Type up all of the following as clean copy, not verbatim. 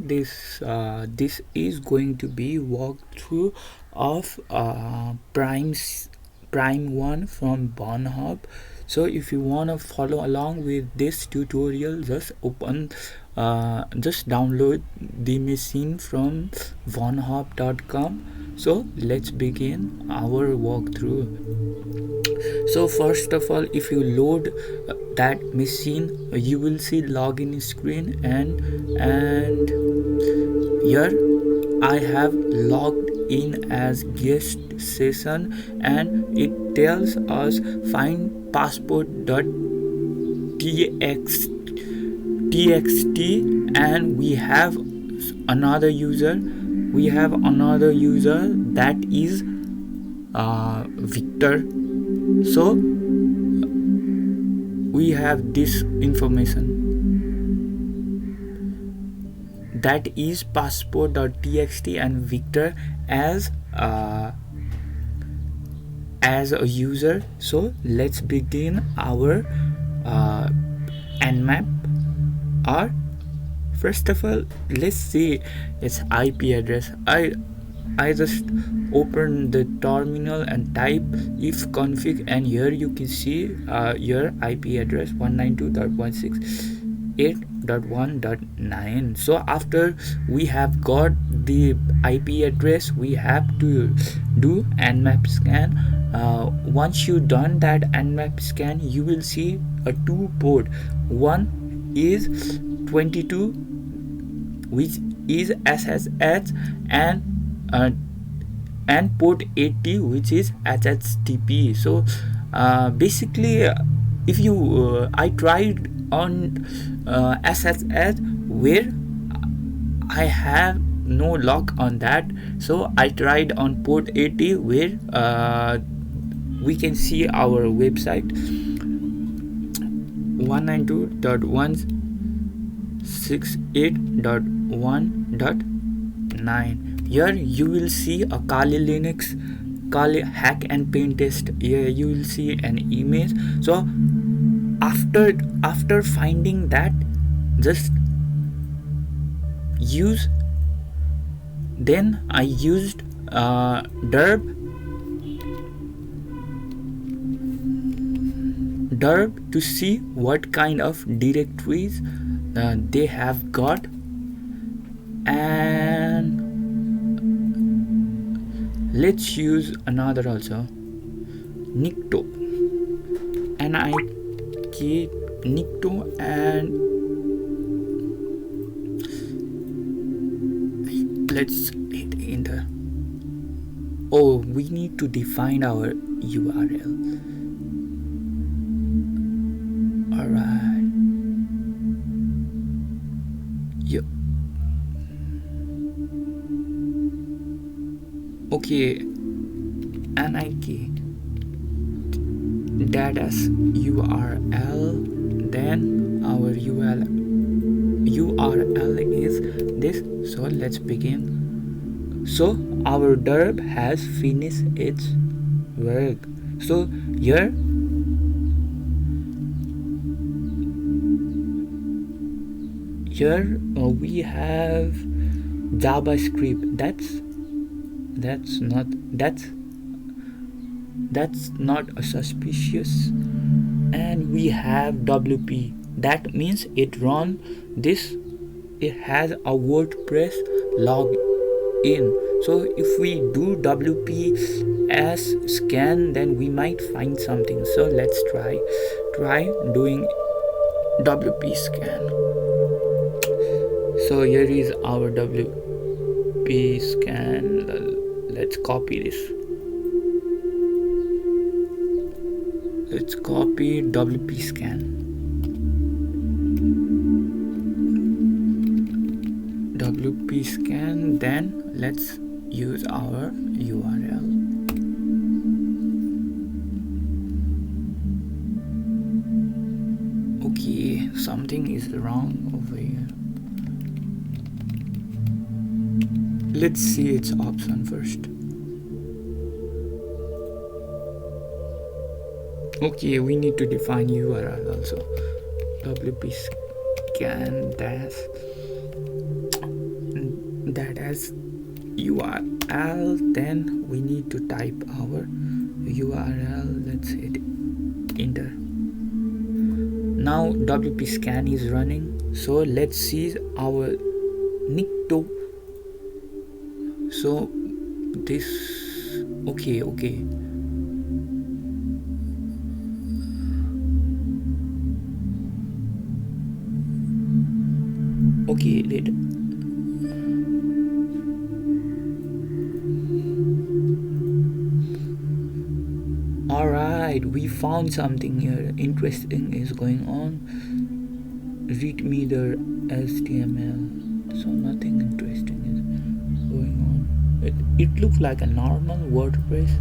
this is going to be walkthrough of Prime 1 from Pornhub. So if you want to follow along with this tutorial, just download the machine from pornhub.com. So let's begin our walkthrough. So first of all, if you load that machine, you will see login screen, and here I have logged in as guest session, and it tells us find passport.txt, and we have another user that is Victor. So we have this information, that is passport.txt and Victor as a user. So let's begin our nmap. Or first of all, let's see its IP address. I just open the terminal and type ifconfig, and here you can see your IP address 192.168.1.9. So after we have got the IP address, we have to do nmap scan. Once you done that nmap scan, you will see a two port. One is 22, which is SSH, and port 80, which is HTTP. So basically, if you I tried on SSH, where I have no luck on that, so I tried on port 80, where we can see our website 192.168.1.9. Here you will see a Kali Linux, Kali hack and paint test. Here you will see an image. So after finding that, just use. Then I used derb to see what kind of directories they have got, and let's use another also, Nikto, Nikto, and let's hit enter. Oh, we need to define our URL. Alright. Yep. Okay. NIK data's URL. Then our URL is this. So let's begin. So our derb has finished its work. So here we have JavaScript. That's not suspicious. And we have WP. That means it run this. It has a WordPress login. So if we do WP as scan, then we might find something. So let's try doing WP scan. So here is our WP scan. Let's copy this. Let's copy WP scan. WP scan. Then let's use our URL. Okay, something is wrong over here. Let's see its option first. Okay, we need to define URL also. WP scan dash that as URL. Then we need to type our URL. Let's hit enter. Now WP scan is running, so let's see our Nikto. So this okay. Let alright, we found something here. Interesting is going on. Read me the HTML. So nothing interesting is going on. It looks like a normal WordPress.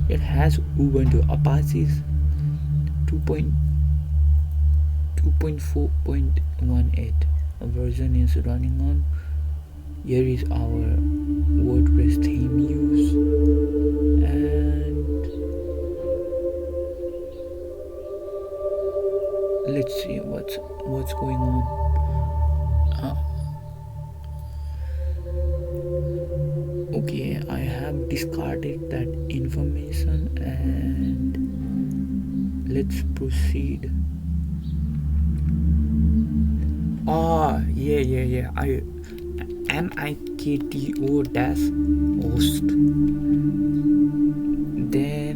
It has Ubuntu Apache 2.4.18 version is running on. Here is our WordPress theme use, and let's see what's going on. Okay, I have discarded that information, and let's proceed. Yeah. I nikto-host, then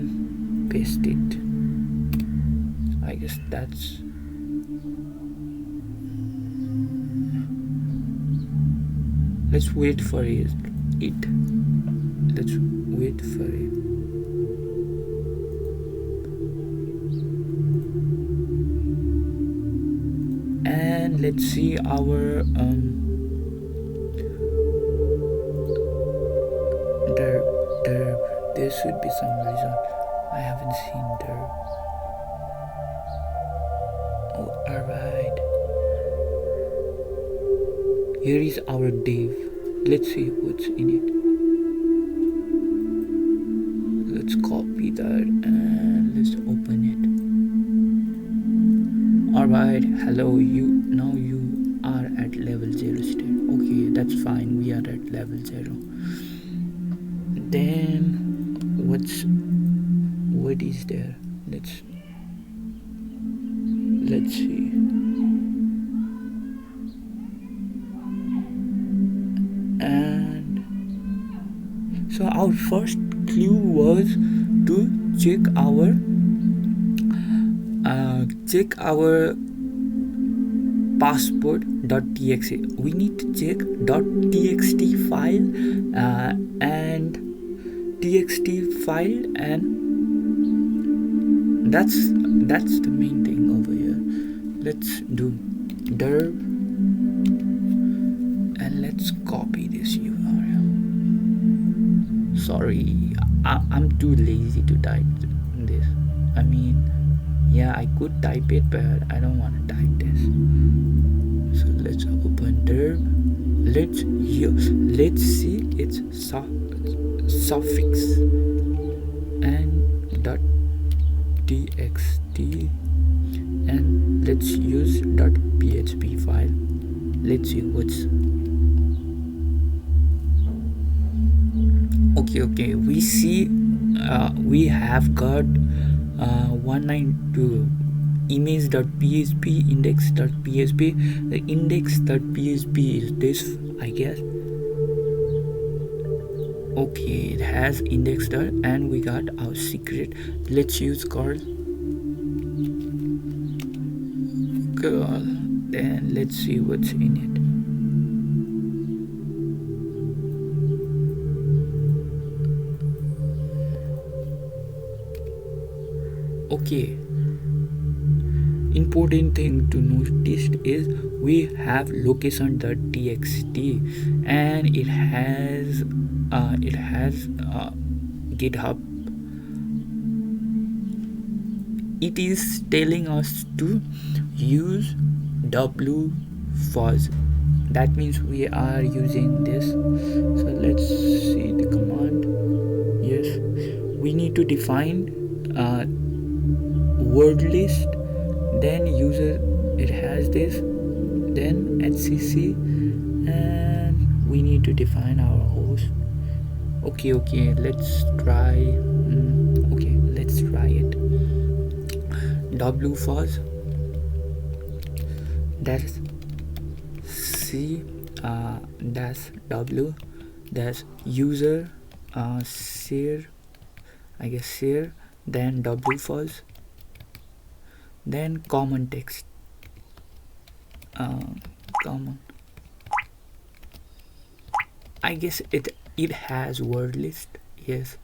paste it. I guess that's let's wait for it. Let's wait for it. And let's see our there should be some result. I haven't seen derb. Oh, alright. Here is our div. Let's see what's in it. Let's copy that and let's open it. Alright, hello, now you are at level 0 state. Okay, that's fine, we are at level 0. Then what is there? Let's see. And so our first clue was to check our passport.txt. We need to check .txt file and txt file, and that's the main thing over here. Let's do derb and let's copy this URL. Sorry, I'm too lazy to type this. I mean, yeah, I could type it, but I don't want to type this. So let's open derb. Let's see its suffix and .txt, and let's use .php file. Let's see what's okay. We see we have got 192 image.php, index.php. The index.php is this, I guess. Okay, it has index dot, and we got our secret. Let's use girl. Then let's see what's in it. Okay, important thing to notice is we have location.txt, and it has GitHub. It is telling us to use wfuzz. That means we are using this. So let's see the command. Yes, we need to define word list, then user, it has this, then HCC, and we need to define our host. Okay, let's try. Okay, let's try it. W first, that's C dash W dash user share, I guess share, then W first, then common text, common, I guess it has word list, yes.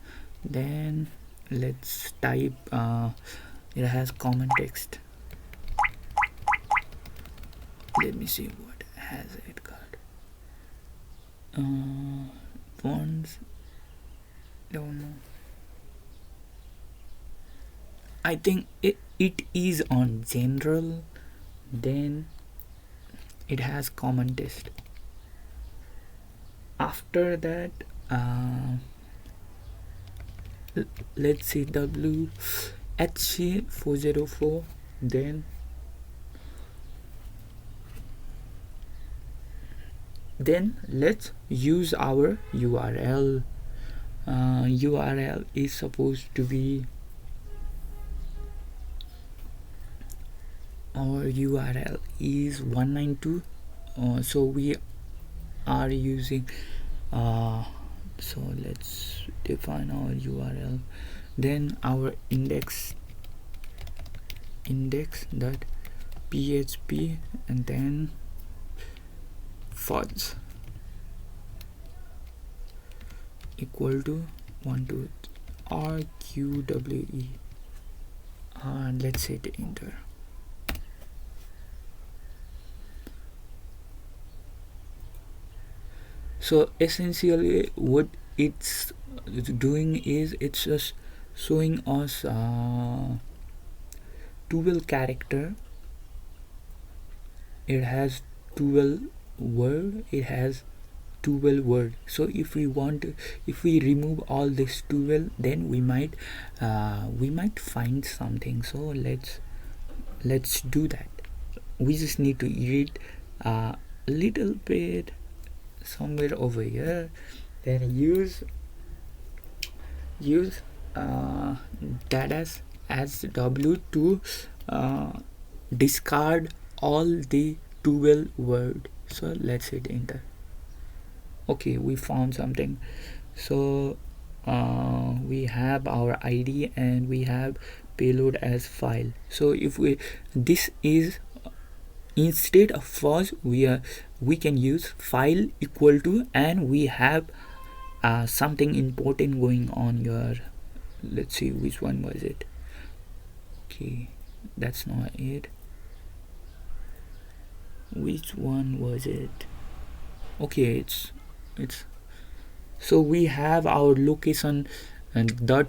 Then let's type it has common text. Let me see what has it got. Fonts, don't know. I think it is on general, then it has common text. After that let's see W HC404, then let's use our URL. URL is supposed to be, our URL is 192, so we are using so let's define our URL. Then our index.php, and then fuzz equal to 12 RQWE, and let's hit enter. So essentially what it's doing is it's just showing us 12 character. It has 12 word, it has 12 word. So if we remove all this 12, then we might find something. So let's do that. We just need to edit a little bit somewhere over here, then use data as W to discard all the 12 word. So let's hit enter. Okay, we found something. So we have our ID and we have payload as file. So if this is instead of fuzz, we can use file equal to, and we have something important going on here. Let's see which one was it. Okay, that's not it. Which one was it? Okay, it's so we have our location and dot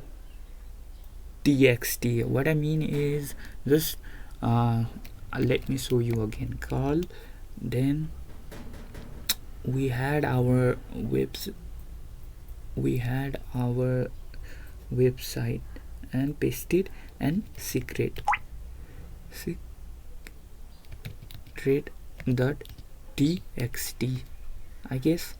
txt. What I mean is just let me show you again. Call, then we had our website and paste it, and secret dot txt. I guess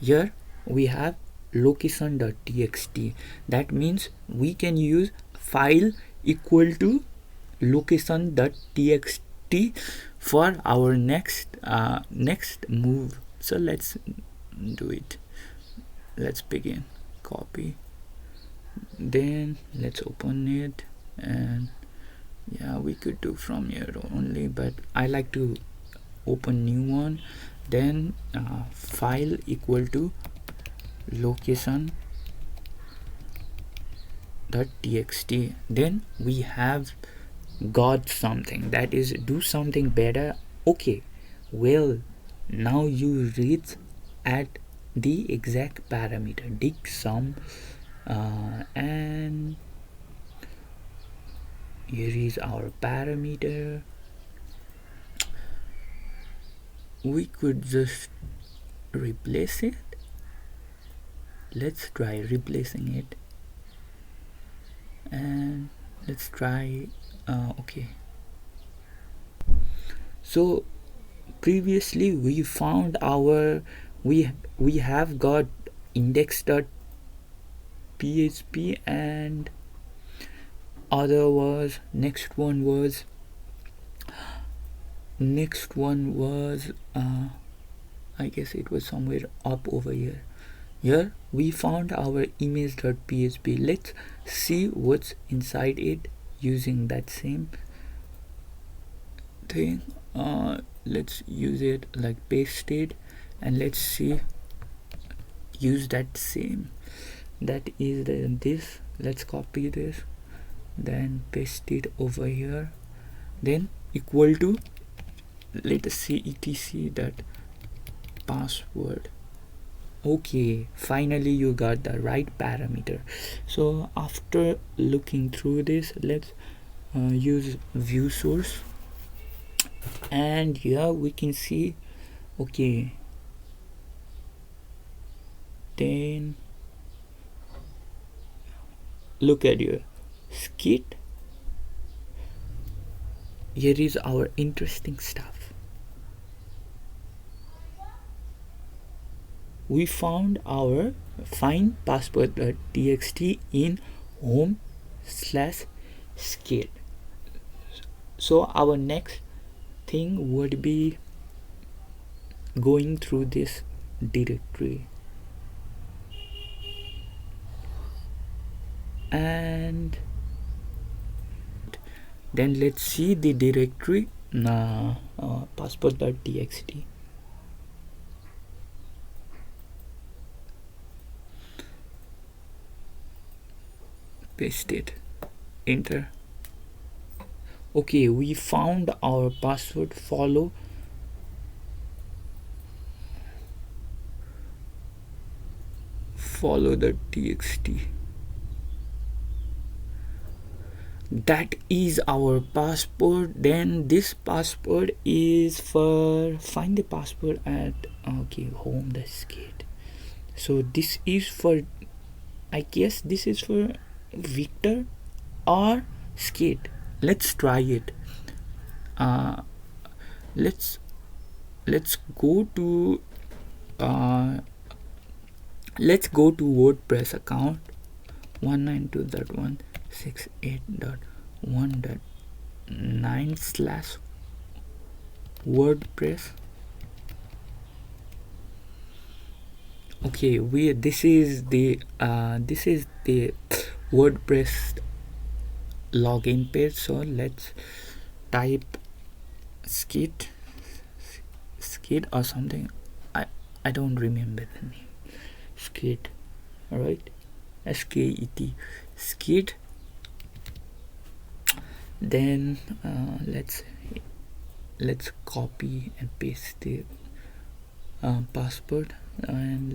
here we have location.txt. That means we can use file equal to location.txt for our next move. So let's do it. Let's begin. Copy, then let's open it, and yeah, we could do from here only, but I like to open new one. Then file equal to location.txt. Then we have got something, that is do something better. Okay, well, now you reach at the exact parameter, dig sum, and here is our parameter. We could just replace it. Let's try replacing it, and let's try okay. So previously we found our we have got index.php, and other was next one was I guess it was somewhere up over here. Here we found our image.php. Let's see what's inside it using that same thing. Let's use it like paste it, and let's see, use that same, that is this. Let's copy this, then paste it over here, then equal to, let us see etc that password. Okay, finally you got the right parameter. So after looking through this, let's use view source, and here we can see, okay, then look at your skit. Here is our interesting stuff. We found our find password.txt in home/skit. So our next thing would be going through this directory, and then let's see the directory passport.txt. Paste it, enter. Okay, we found our password. Follow the txt. That is our passport. Then this password is for find the password at home the skit. So this is for, I guess this is for Victor or skit. Let's try it. Let's go to WordPress account 192.168.1.9/WordPress. Okay, this is the WordPress login page. So let's type skit or something. I don't remember the name. Skit, all right, SKET, skit. Then let's copy and paste the password, and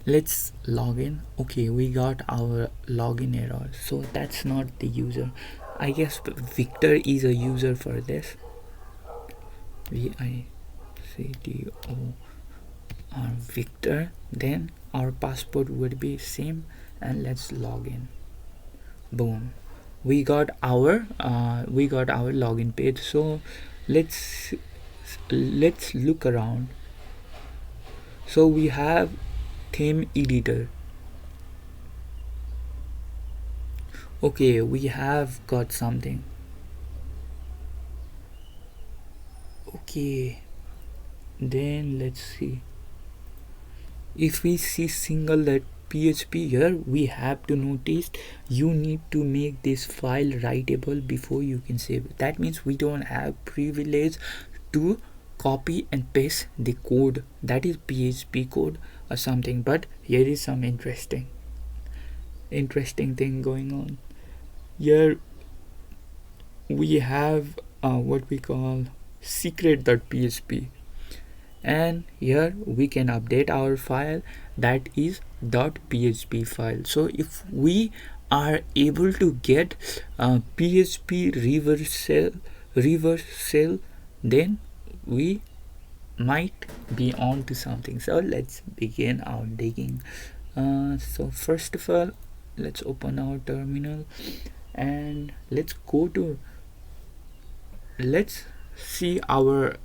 let's log in. Okay, we got our login error, so that's not the user. I guess Victor is a user for this. VICTOR Victor. Then our password would be same, and let's log in. Boom, we got our login page. So let's look around. So we have theme editor. Okay, we have got something. Okay, then let's see. If we see single.php here, we have to notice you need to make this file writable before you can save it. That means we don't have privilege to copy and paste the code, that is PHP code or something. But here is some interesting thing going on. Here we have what we call secret.php, and here we can update our file, that is .php file. So if we are able to get PHP reversal, then we might be on to something. So let's begin our digging. So first of all, let's open our terminal, and let's see our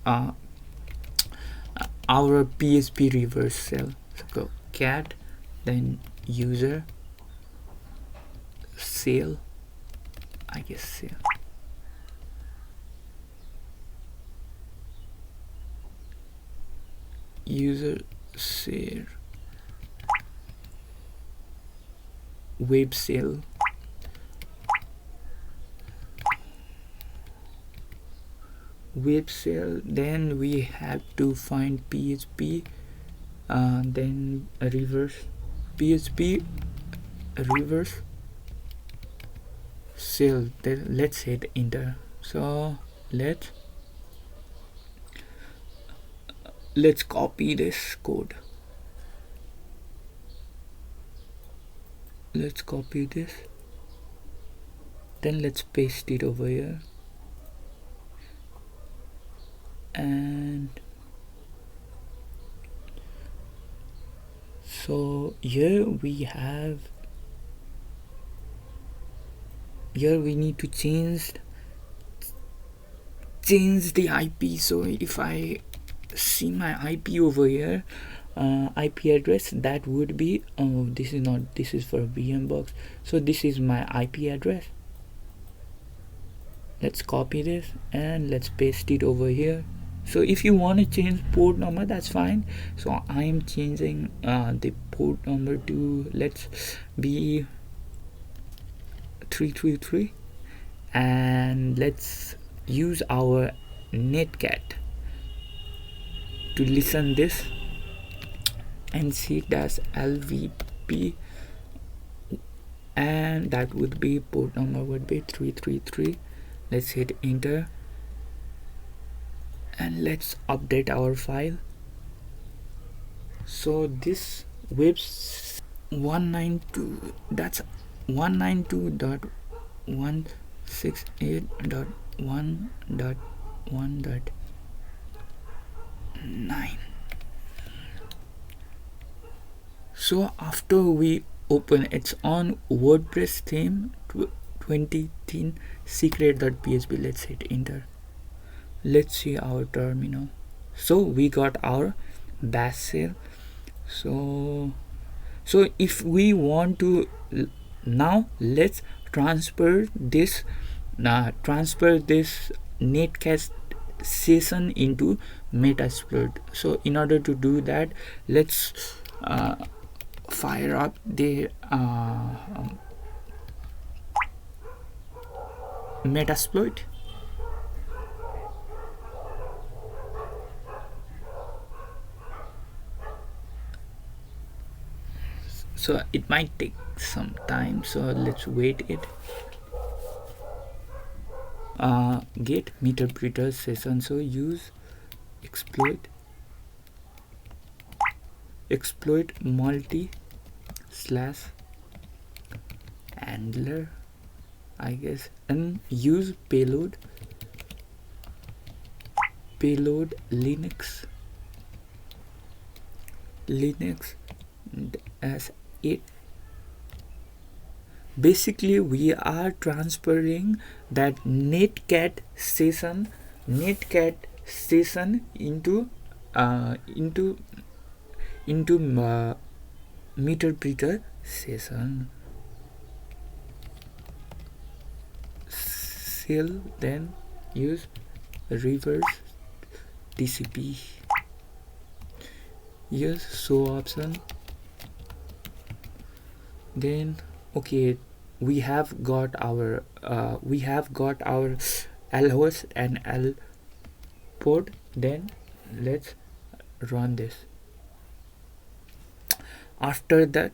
our PHP reverse shell. So go cat, then user shell, I guess shell. User share web shell, then we have to find PHP, then reverse PHP reverse shell. Then let's hit enter. So let's copy this code. Let's copy this, then let's paste it over here, and so here we need to change the IP. So if I see my IP over here, IP address, that would be, oh, this is for VMbox, so this is my IP address. Let's copy this and let's paste it over here. So if you want to change port number, that's fine. So I am changing the port number to, let's be 333, and let's use our netcat to listen this and see that's LVP, and that would be port number would be 333. Let's hit enter and let's update our file. So this web's 192, that's 192.168.1.1.9. So after we open, it's on WordPress theme 2010 secret.php. Let's hit enter. Let's see our terminal. So we got our bash shell. So if we want to, now let's transfer this netcat session into Metasploit. So in order to do that, let's fire up the Metasploit. So it might take some time, so let's wait it. Get meterpreter session, so use exploit multi / handler, I guess, and use payload Linux as it. Basically we are transferring that netcat session into meterpreter session shell, then use reverse TCP, use show option, then okay, we have got our lhost and l port. Then let's run this. After that,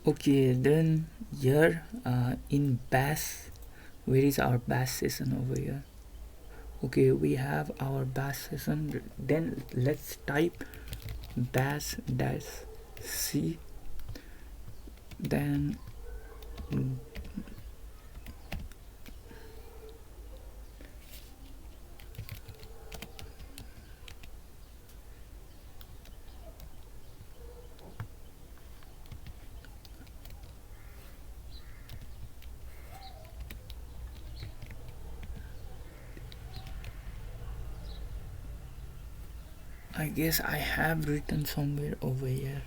okay, then here in bash, where is our bash session over here? Okay, we have our bash session. Then let's type bash -c, then I guess I have written somewhere over here.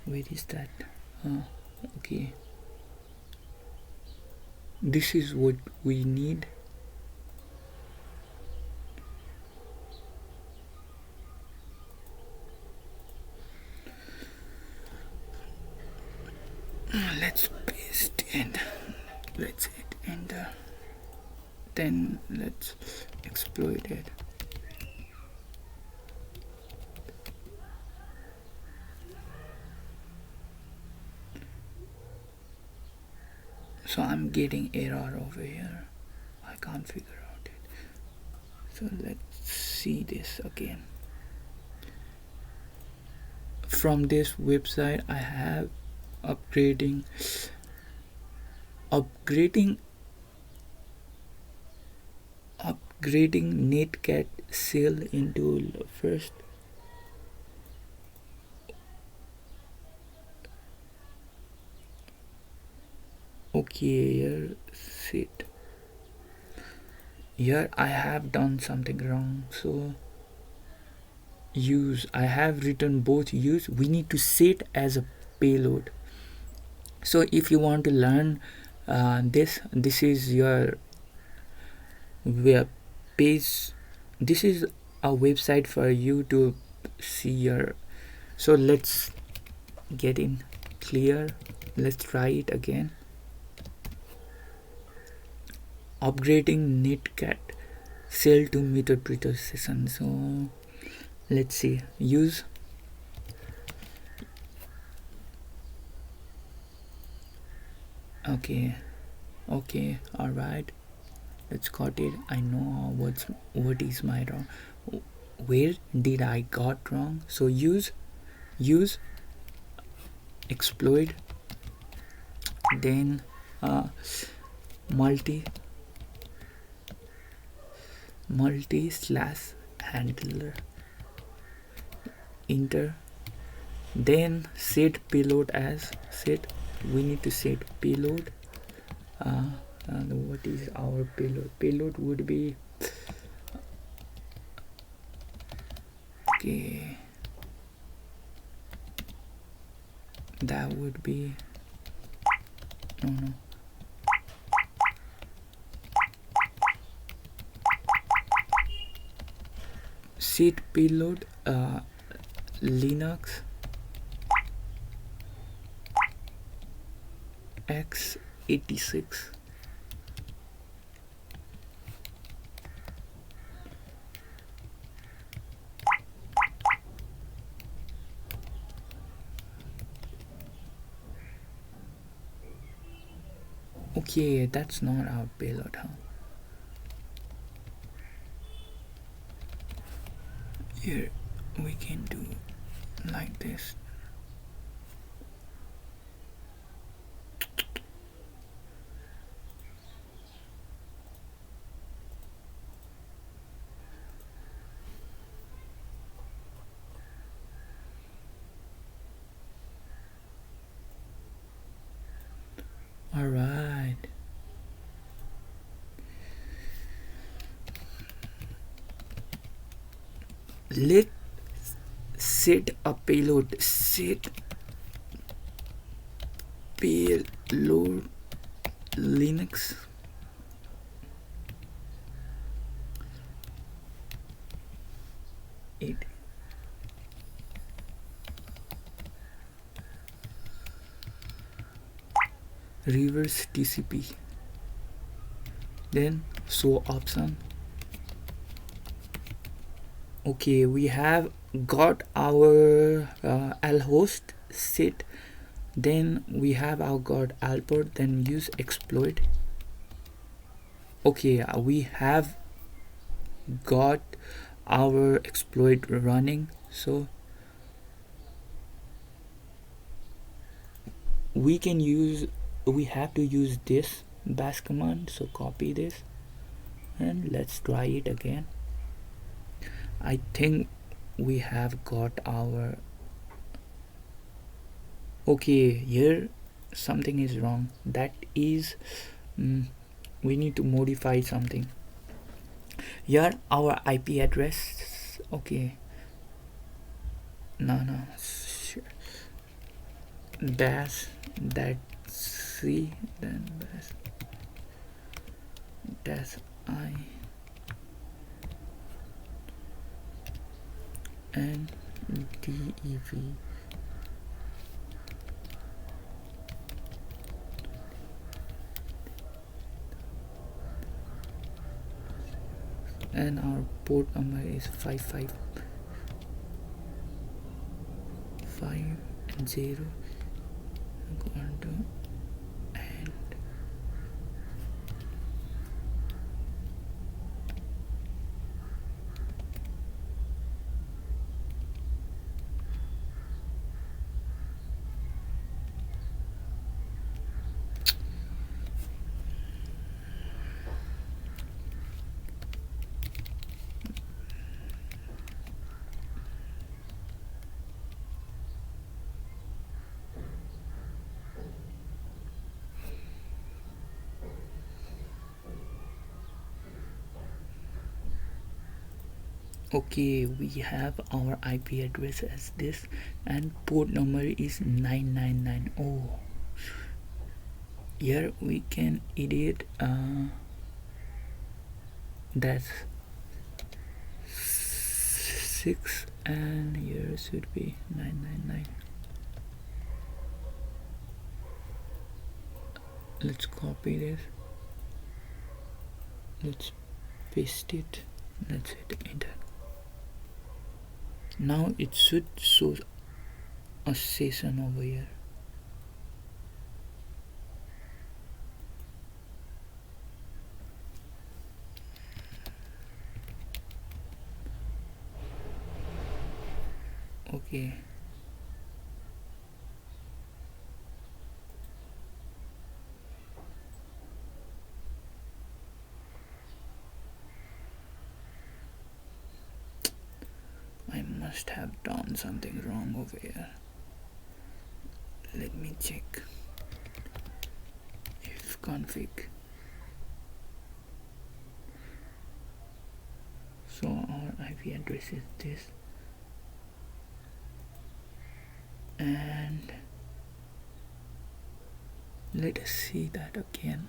Where is that? Okay, this is what we need. Let's paste it. Let's hit enter. Then let's exploit it. So I'm getting error over here. I can't figure out it. So let's see this again. From this website I have upgrading Netcat Sail into first. Okay, here sit. Here I have done something wrong. So use, I have written both use. We need to set as a payload. So if you want to learn this is your web page. This is a website for you to see your. So let's get in clear. Let's try it again. Upgrading Netcat Sail to MetaTrader session. So let's see. Use. Okay, all right. Let's got it. I know what is my wrong. Where did I got wrong? So use exploit, then multi slash handler, enter, then set payload as set. We need to set payload. And what is our payload? Payload would be okay. That would be no. Set payload Linux x86. Okay, that's not our payload, huh? Here we can do like this. All right. Let's set a payload. Set payload Linux. It reverse TCP. Then show option. Okay, we have got our lhost set. Then we have our got alport. Then use exploit. Okay, we have got our exploit running. So we have to use this bash command. So copy this and let's try it again. I think we have got our. Okay, here something is wrong. That is we need to modify something. Here our IP address. Okay, no dash that C, then dash I and DEV. And our port number is 55550. I'm going to and okay, we have our IP address as this and port number is 999. Oh, here we can edit that's 6 and here should be 999. Let's copy this, let's paste it, let's hit enter. Now it should show a session over here. Okay, I must have done something wrong over here. Let me check. If config, so our IP address is this and let us see that again.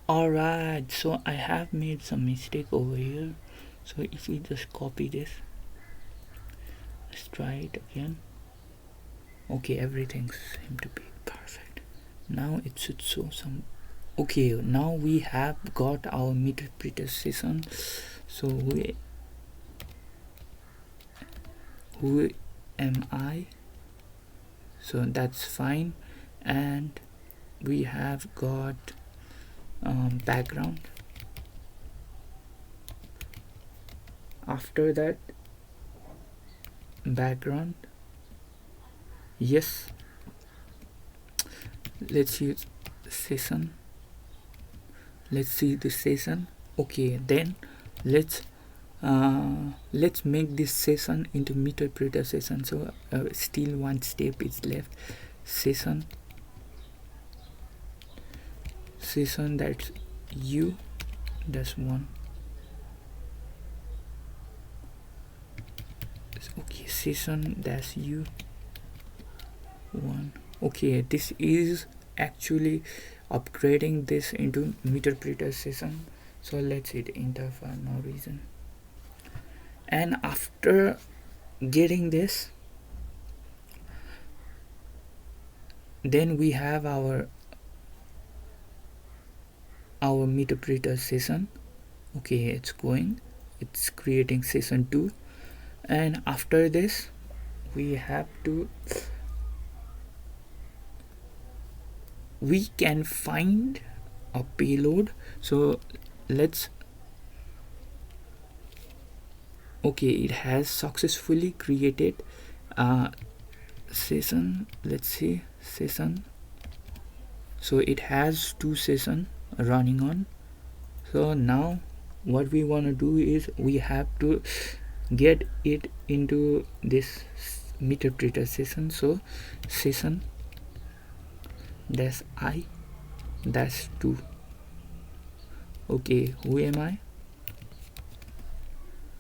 Alright, so I have made some mistake over here. So if we just copy this, let's try it again. Okay, everything seems to be perfect. Now it should show some. Okay, now we have got our meter session. So who am I? So that's fine, and we have got background. After that, background, yes, let's use session, let's see the session. Okay, then let's make this session into meter session. So still one step is left. Session, that's u, that's one. Okay, session dash u one. Okay, this is actually upgrading this into meter session. So let's hit enter for no reason. And after getting this, then we have our meter session. Okay, it's going. it's creating session 2. And after this we can find a payload. So let's okay, it has successfully created session. Let's see, session. So it has 2 session running on. So now what we want to do is we have to get it into this meterpreter session. So session dash I dash 2. Okay, who am I?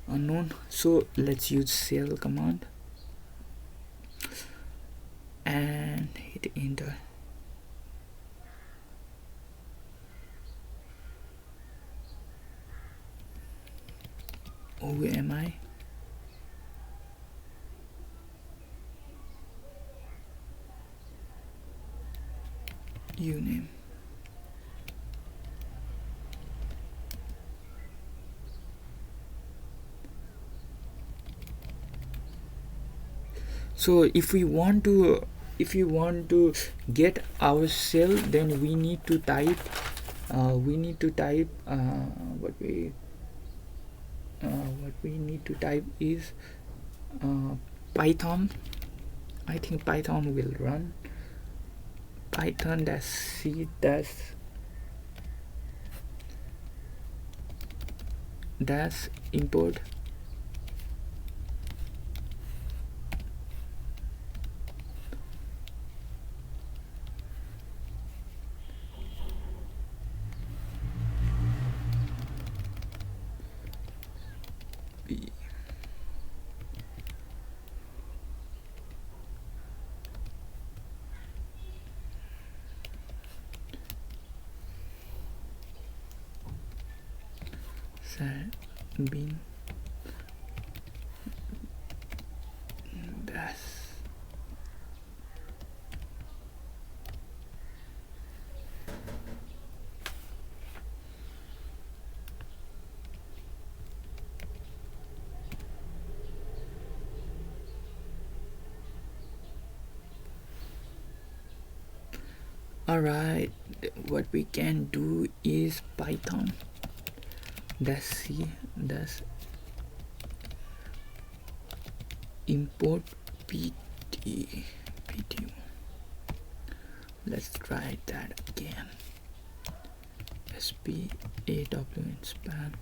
Unknown. So let's use shell command and hit enter. Who am I? Uname. So if we want to get our shell, then we need to type what we need to type is Python. I think Python will run Python dash c dash import b. Bin dash. Alright, what we can do is Python dash c dash import ptu. Let's try that again. spawn span.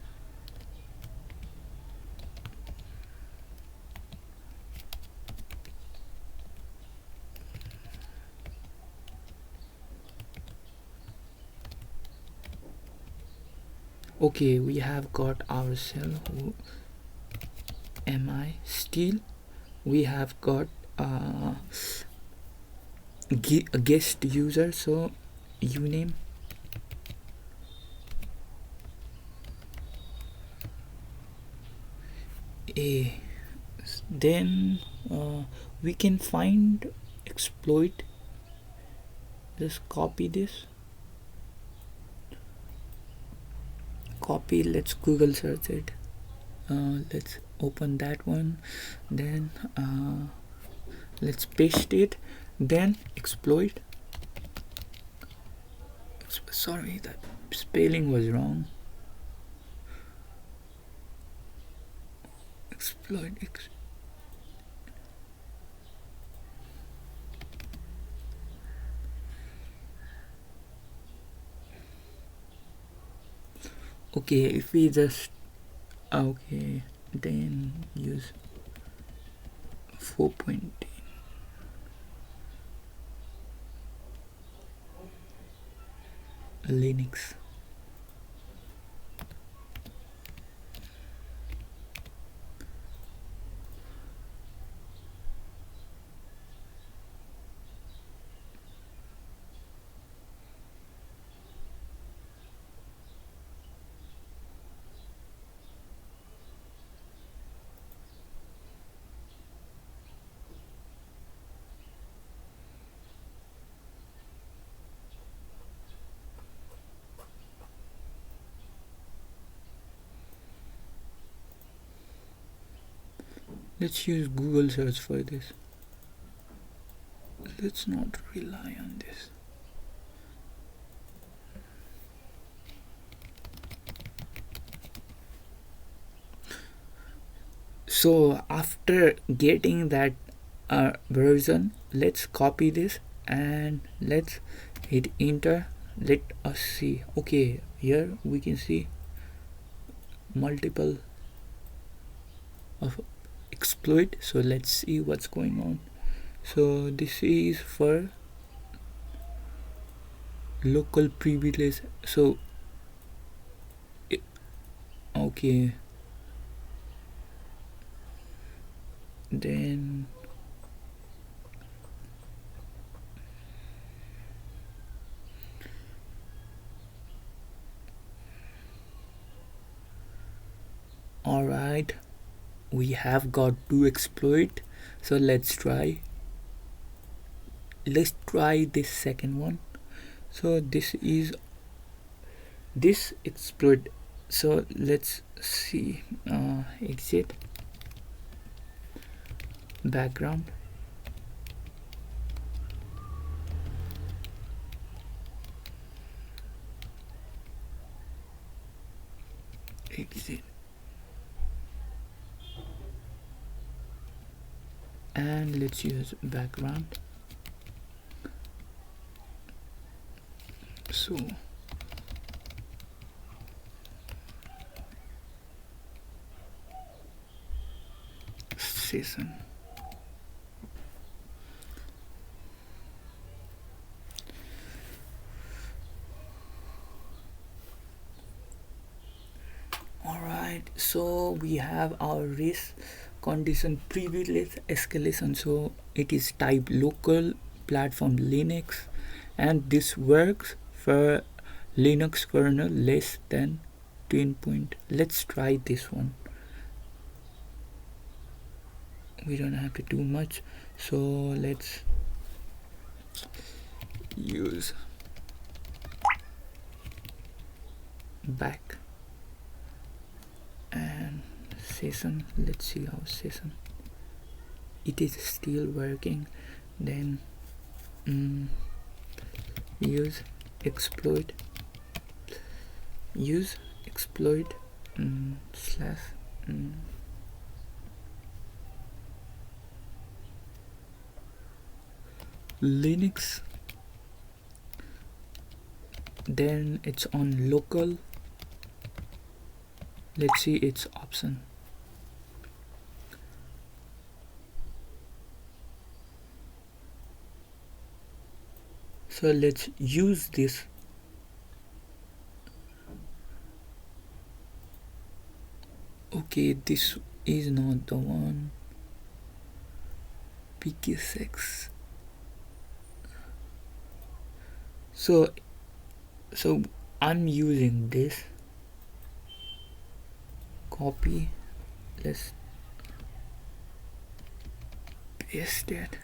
Okay, we have got our shell. Who am I? Still we have got a guest user. So uname a. Then we can find exploit. Just copy this, let's Google search it. Let's open that one, then let's paste it, then exploit. Sorry, that spelling was wrong. Exploit okay, if we just okay, then use 4.10 Linux. Let's use Google search for this. Let's not rely on this. So after getting that version, let's copy this and let's hit enter. Let us see. Okay, here we can see multiple of exploit. So let's see what's going on. So this is for local privilege. So okay, then alright, we have got to exploit. So let's try this second one. So this is this exploit. So let's see, exit background, exit, and let's use background. So season, alright, so we have our race condition privilege escalation. So it is type local platform Linux, and this works for Linux kernel less than 10 point. Let's try this one. We don't have to do much, so let's use back and session. Let's see how session, it is still working. Then use exploit slash Linux, then it's on local. Let's see its option. So let's use this. Okay, this is not the one. PK6. So I'm using this. Copy. Let's paste it.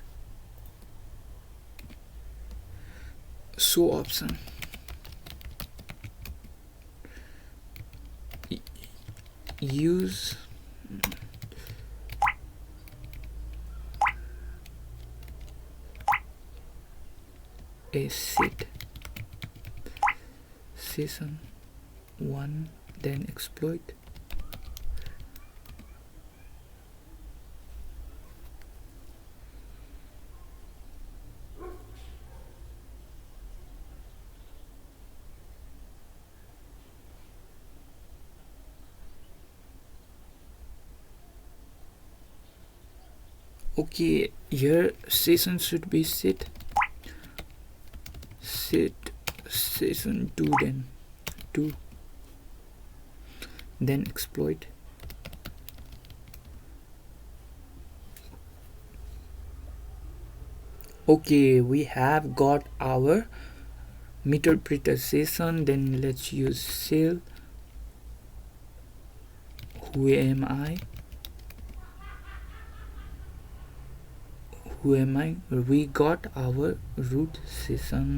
Show option. Use a set session 1, then exploit. Okay, here session should be set session 2, then 2, then exploit. Okay, we have got our meterpreter session. Then let's use shell who am I, we got our root session.